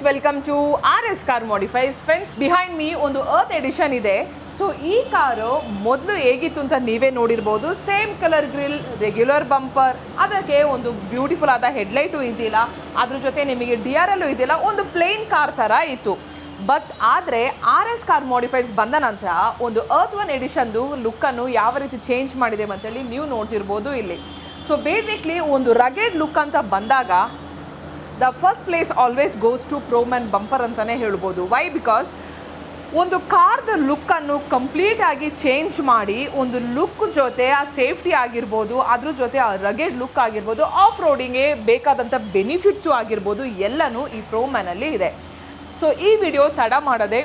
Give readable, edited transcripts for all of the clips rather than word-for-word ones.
Welcome to RS car modifies. Friends, behind me ಒಂದು earth edition ಇದೆ. So ಈ car ಮೊದಲು ಹೇಗಿತ್ತು ಅಂತ ನೀವೇ ನೋಡಿರ್ಬೋದು. Same colour grille, regular bumper, ಅದಕ್ಕೆ ಒಂದು ಬ್ಯೂಟಿಫುಲ್ ಆದ ಹೆಡ್ಲೈಟು ಇದ್ದಿಲ್ಲ, ಅದ್ರ ಜೊತೆ ನಿಮಗೆ DRL ಇದ್ದಿಲ್ಲ, ಒಂದು ಪ್ಲೇನ್ ಕಾರ್ ಥರ ಇತ್ತು. ಬಟ್ ಆದರೆ RS ಕಾರ್ ಮಾಡಿಫೈಸ್ ಬಂದ ನಂತರ ಒಂದು ಅರ್ತ್ ಒನ್ ಎಡಿಷನ್ದು ಲುಕ್ಕನ್ನು ಯಾವ ರೀತಿ ಚೇಂಜ್ ಮಾಡಿದೆ ಅಂತೇಳಿ ನೀವು ನೋಡ್ತಿರ್ಬೋದು ಇಲ್ಲಿ. ಸೊ ಬೇಸಿಕ್ಲಿ ಒಂದು ರಗೆಡ್ ಲುಕ್ ಅಂತ ಬಂದಾಗ the first place always goes to ಪ್ರೋಮ್ಯಾನ್ ಬಂಪರ್ ಅಂತಲೇ ಹೇಳ್ಬೋದು. ವೈ? ಬಿಕಾಸ್ ಒಂದು ಕಾರ್ದ ಲುಕ್ಕನ್ನು ಕಂಪ್ಲೀಟಾಗಿ ಚೇಂಜ್ ಮಾಡಿ ಒಂದು ಲುಕ್ ಜೊತೆ ಆ ಸೇಫ್ಟಿ ಆಗಿರ್ಬೋದು, ಅದ್ರ ಜೊತೆ ಆ ರಗೆಡ್ ಲುಕ್ ಆಗಿರ್ಬೋದು, ಆಫ್ ರೋಡಿಂಗ್ಗೆ ಬೇಕಾದಂಥ ಬೆನಿಫಿಟ್ಸು ಆಗಿರ್ಬೋದು, ಎಲ್ಲನೂ ಈ ಪ್ರೋಮ್ಯಾನಲ್ಲಿ ಇದೆ. ಸೊ ಈ ವಿಡಿಯೋ ತಡ ಮಾಡದೆ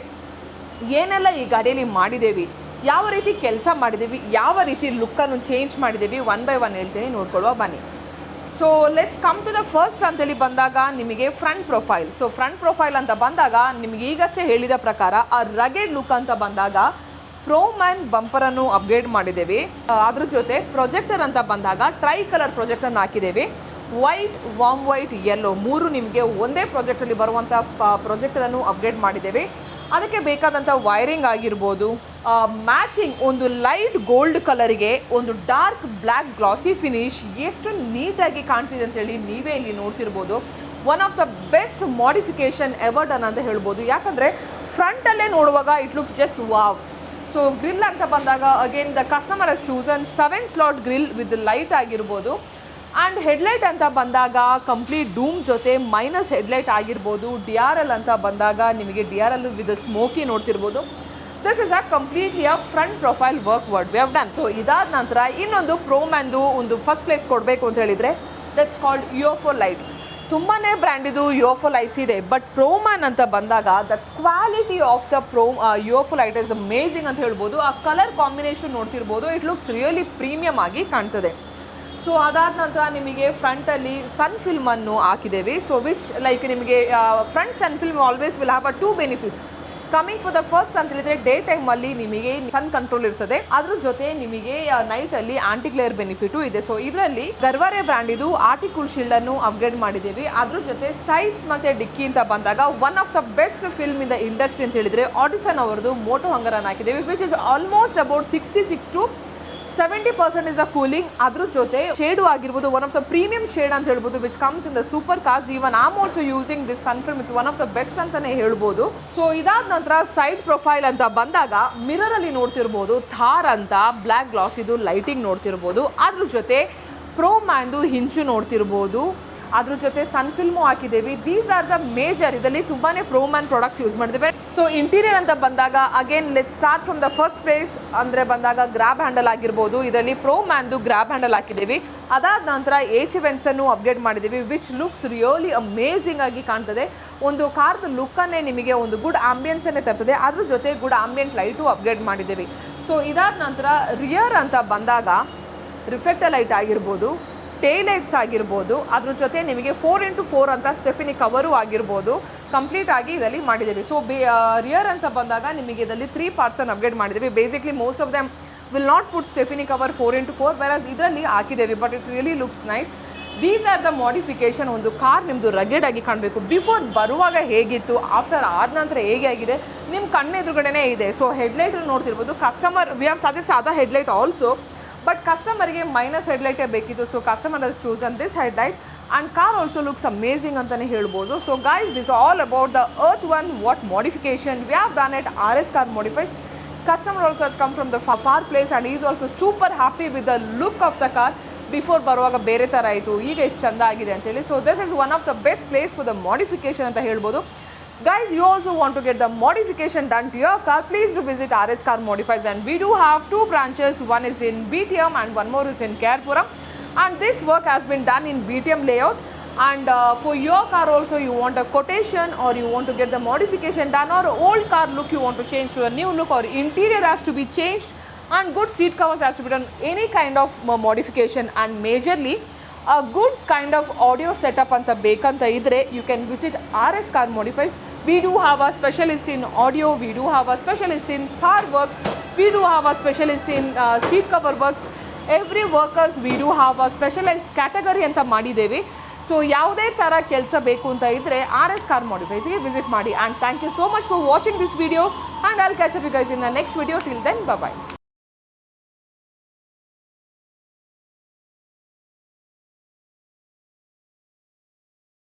ಏನೆಲ್ಲ ಈ ಗಾಡಿಯಲ್ಲಿ ಮಾಡಿದ್ದೇವೆ, ಯಾವ ರೀತಿ ಕೆಲಸ ಮಾಡಿದ್ದೀವಿ, ಯಾವ ರೀತಿ ಲುಕ್ಕನ್ನು ಚೇಂಜ್ ಮಾಡಿದ್ದೀವಿ, ಒನ್ ಬೈ ಒನ್ ಹೇಳ್ತೀನಿ, ನೋಡ್ಕೊಳ್ಳುವ ಬನ್ನಿ. So let's come to the first ಅಂತೇಳಿ ಬಂದಾಗ ನಿಮಗೆ front profile. So front profile ಅಂತ ಬಂದಾಗ ನಿಮಗೆ ಈಗಷ್ಟೇ ಹೇಳಿದ ಪ್ರಕಾರ ಆ ರಗೆಡ್ ಲುಕ್ ಅಂತ ಬಂದಾಗ ಪ್ರೋಮ್ಯಾನ್ ಬಂಪರನ್ನು ಅಪ್ಗ್ರೇಡ್ ಮಾಡಿದ್ದೇವೆ. ಅದ್ರ ಜೊತೆ ಪ್ರೊಜೆಕ್ಟರ್ ಅಂತ ಬಂದಾಗ ಟ್ರೈ ಕಲರ್ ಪ್ರೊಜೆಕ್ಟನ್ನು ಹಾಕಿದ್ದೇವೆ. ವೈಟ್, ವಾಮ್ ವೈಟ್, ಯೆಲ್ಲೋ ಮೂರು ನಿಮಗೆ ಒಂದೇ ಪ್ರಾಜೆಕ್ಟಲ್ಲಿ ಬರುವಂಥ ಪ್ರೊಜೆಕ್ಟರನ್ನು ಅಪ್ಗ್ರೇಡ್ ಮಾಡಿದ್ದೇವೆ. ಅದಕ್ಕೆ ಬೇಕಾದಂಥ ವೈರಿಂಗ್ ಆಗಿರ್ಬೋದು, ಮ್ಯಾಚಿಂಗ್ ಒಂದು ಲೈಟ್ ಗೋಲ್ಡ್ ಕಲರ್ಗೆ ಒಂದು ಡಾರ್ಕ್ ಬ್ಲ್ಯಾಕ್ ಗ್ಲಾಸಿ ಫಿನಿಶ್ ಎಷ್ಟು ನೀಟಾಗಿ ಕಾಣ್ತಿದೆ ಅಂತೇಳಿ ನೀವೇ ಇಲ್ಲಿ ನೋಡ್ತಿರ್ಬೋದು. One of the best modification ever done ಅಂತ ಹೇಳ್ಬೋದು. ಯಾಕಂದರೆ ಫ್ರಂಟಲ್ಲೇ ನೋಡುವಾಗ it look just wow. So grill ಅಂತ ಬಂದಾಗ again the customer has chosen 7 slot grill with light ಆಗಿರ್ಬೋದು. ಆ್ಯಂಡ್ ಹೆಡ್ಲೈಟ್ ಅಂತ ಬಂದಾಗ ಕಂಪ್ಲೀಟ್ ಡೂಮ್ ಜೊತೆ ಮೈನಸ್ ಹೆಡ್ಲೈಟ್ ಆಗಿರ್ಬೋದು. DRL ಅಂತ ಬಂದಾಗ ನಿಮಗೆ DRL ವಿತ್ ಸ್ಮೋಕಿ ನೋಡ್ತಿರ್ಬೋದು. This is a completely a front profile work what we have done. So ಇದಾದ ನಂತರ ಇನ್ನೊಂದು ಪ್ರೋಮ್ಯಾನ್ದು ಒಂದು ಫಸ್ಟ್ ಪ್ಲೇಸ್ ಕೊಡಬೇಕು ಅಂತ ಹೇಳಿದರೆ ದಟ್ಸ್ ಕಾಲ್ಡ್ UFO ಲೈಟ್. ತುಂಬಾ ಬ್ರ್ಯಾಂಡಿದು UFO ಲೈಟ್ಸ್ ಇದೆ, ಬಟ್ ಪ್ರೋಮ್ಯಾನ್ ಅಂತ ಬಂದಾಗ the quality of the UFO light is amazing ಅಂತ ಹೇಳ್ಬೋದು. ಆ ಕಲರ್ ಕಾಂಬಿನೇಷನ್ ನೋಡ್ತಿರ್ಬೋದು, ಇಟ್ ಲುಕ್ಸ್ ರಿಯಲಿ ಪ್ರೀಮಿಯಮ್ ಆಗಿ ಕಾಣ್ತದೆ. ಸೊ ಅದಾದ ನಂತರ ನಿಮಗೆ ಫ್ರಂಟಲ್ಲಿ ಸನ್ ಫಿಲ್ಮನ್ನು ಹಾಕಿದ್ದೇವೆ. ಸೊ ವಿಚ್ ಲೈಕ್ ನಿಮಗೆ front sun film always will have a 2 benefits. Coming for the first ಅಂತ ಹೇಳಿದ್ರೆ ಡೇ ಟೈಮಲ್ಲಿ ನಿಮಗೆ ಸನ್ ಕಂಟ್ರೋಲ್ ಇರ್ತದೆ, ಅದ್ರ ಜೊತೆ ನಿಮಗೆ ನೈಟಲ್ಲಿ ಆಂಟಿ ಗ್ಲೇರ್ ಬೆನಿಫಿಟು ಇದೆ. ಸೊ ಇದರಲ್ಲಿ ಗರ್ವಾರೆ ಬ್ರ್ಯಾಂಡಿದು ಆರ್ಟಿಕಲ್ ಶೀಲ್ಡನ್ನು ಅಪ್ಗ್ರೇಡ್ ಮಾಡಿದ್ದೀವಿ. ಅದ್ರ ಜೊತೆ ಸೈಡ್ಸ್ ಮತ್ತು ಡಿಕ್ಕಿ ಅಂತ ಬಂದಾಗ one of the best film in the industry ಅಂತ ಹೇಳಿದರೆ ಆಡಿಸನ್ ಅವರದು ಮೋಟೋ ಹಂಗರನ್ನು ಹಾಕಿದ್ದೇವೆ, which is almost about 66 to 70% is a cooling. ಅದ್ರ ಜೊತೆ ಶೇಡು ಆಗಿರ್ಬೋದು, one of the premium shade ಅಂತ ಹೇಳ್ಬೋದು, which comes in the super cars. Even I am also using this sun film, it's one of the best ಅಂತಲೇ ಹೇಳ್ಬೋದು. So ಇದಾದ ನಂತರ side profile ಅಂತ ಬಂದಾಗ ಮಿರರಲ್ಲಿ ನೋಡ್ತಿರ್ಬೋದು ಥಾರ್ ಅಂತ ಬ್ಲ್ಯಾಕ್ ಗ್ಲಾಸ್ ಇದು ಲೈಟಿಂಗ್ ನೋಡ್ತಿರ್ಬೋದು. ಅದ್ರ ಜೊತೆ ಪ್ರೋಮ್ಯಾನ್ದು ಹಿಂಚು ನೋಡ್ತಿರ್ಬೋದು, ಅದ್ರ ಜೊತೆ ಸನ್ ಫಿಲ್ಮು ಹಾಕಿದ್ದೇವೆ. ದೀಸ್ ಆರ್ ದ ಮೇಜರ್, ಇದರಲ್ಲಿ ತುಂಬಾ ಪ್ರೋಮ್ಯಾನ್ ಪ್ರಾಡಕ್ಟ್ಸ್ ಯೂಸ್ ಮಾಡಿದ್ದೇವೆ. ಸೊ ಇಂಟೀರಿಯರ್ ಅಂತ ಬಂದಾಗ again let start from the first place ಅಂದರೆ ಬಂದಾಗ ಗ್ರಾಬ್ ಹ್ಯಾಂಡಲ್ ಆಗಿರ್ಬೋದು. ಇದರಲ್ಲಿ ಪ್ರೋಮ್ಯಾನ್ದು ಗ್ರಾಬ್ ಹ್ಯಾಂಡಲ್ ಹಾಕಿದ್ದೀವಿ. ಅದಾದ ನಂತರ AC ವೆಂಟ್ಸನ್ನು ಅಪ್ಡೇಟ್ ಮಾಡಿದ್ದೀವಿ, ವಿಚ್ ಲುಕ್ಸ್ ರಿಯಲಿ ಅಮೇಝಿಂಗ್ ಆಗಿ ಕಾಣ್ತದೆ. ಒಂದು ಕಾರ್ದು ಲುಕ್ಕನ್ನೇ ನಿಮಗೆ ಒಂದು ಗುಡ್ ಆಂಬಿಯನ್ಸನ್ನೇ ತರ್ತದೆ. ಅದ್ರ ಜೊತೆ ಗುಡ್ ಆಂಬಿಯಂಟ್ ಲೈಟು ಅಪ್ಗ್ರೇಡ್ ಮಾಡಿದ್ದೀವಿ. ಸೊ ಇದಾದ ನಂತರ ರಿಯರ್ ಅಂತ ಬಂದಾಗ ರಿಫ್ಲೆಕ್ಟರ್ ಲೈಟ್ ಆಗಿರ್ಬೋದು, ಟೇಲ್ ಲೈಟ್ಸ್ ಆಗಿರ್ಬೋದು, ಅದ್ರ ಜೊತೆ ನಿಮಗೆ 4x4 ಅಂತ ಸ್ಟೆಫಿನಿ ಕವರು ಆಗಿರ್ಬೋದು, ಕಂಪ್ಲೀಟ್ ಆಗಿ ಇದರಲ್ಲಿ ಮಾಡಿದ್ದೀವಿ. ಸೊ ರಿಯರ್ ಅಂತ ಬಂದಾಗ ನಿಮಗೆ ಇದರಲ್ಲಿ 3 ಪಾರ್ಟ್ಸನ್ನು ಅಪ್ಗ್ರೇಡ್ ಮಾಡಿದ್ದೀವಿ. Basically most of them will not put stepney cover 4x4, whereas ಇದರಲ್ಲಿ ಹಾಕಿದ್ದೇವೆ, but it really looks nice. These are the modification. ಒಂದು ಕಾರ್ ನಿಮ್ಮದು ರಗೆಡ್ ಆಗಿ ಕಾಣಬೇಕು. ಬಿಫೋರ್ ಬರುವಾಗ ಹೇಗಿತ್ತು, ಆಫ್ಟರ್ ಆದ ನಂತರ ಹೇಗೆ ಆಗಿದೆ ನಿಮ್ಮ ಕಣ್ಣೆದುರುಗಡೆನೇ ಇದೆ. ಸೊ ಹೆಡ್ಲೈಟ್ ನೋಡ್ತಿರ್ಬೋದು. ಕಸ್ಟಮರ್ ವಿ ಹ್ಯಾವ್ ಸಜೆಸ್ಟ್ ಅದ ಹೆಡ್ಲೈಟ್ ಆಲ್ಸೋ, ಬಟ್ ಕಸ್ಟಮರ್ಗೆ ಮೈನಸ್ ಹೆಡ್ಲೈಟೇ ಬೇಕಿತ್ತು. So customer has chosen this headlight and car also looks amazing ಅಂತಲೇ ಹೇಳ್ಬೋದು. So guys, this all about the earth one what modification we have done at RS car modifies. Customer also has come from the far place and is also super happy with the look of the car. Before ಬರುವಾಗ ಬೇರೆ ಥರ ಆಯಿತು, ಈಗ ಎಷ್ಟು ಚೆಂದ ಆಗಿದೆ ಅಂತೇಳಿ. So this is one of the best place for the modification ಅಂತ ಹೇಳ್ಬೋದು. Guys, you also want to get the modification done to your car, please do visit RS Car Modifies, and we do have 2 branches. One is in BTM and one more is in Kerpuram, and this work has been done in BTM layout. And for your car also, you want a quotation or you want to get the modification done, or old car look you want to change to a new look, or interior has to be changed and good seat covers has to be done, any kind of modification, and majorly a good kind of audio setup anta bekanta idre, you can visit RS Car Modifies. We do have a specialist in audio, we do have a specialist in car works, we do have a specialist in seat cover works. Every workers we do have a specialized category anta ಮಾಡಿದ್ದೇವೆ. So ಯಾವುದೇ ಥರ ಕೆಲಸ ಬೇಕು ಅಂತ ಇದ್ದರೆ RS Car Modifies ಗೆ visit ಮಾಡಿ. And thank you so much for watching this video, and I'll catch up you guys in the next video. Till then, bye by.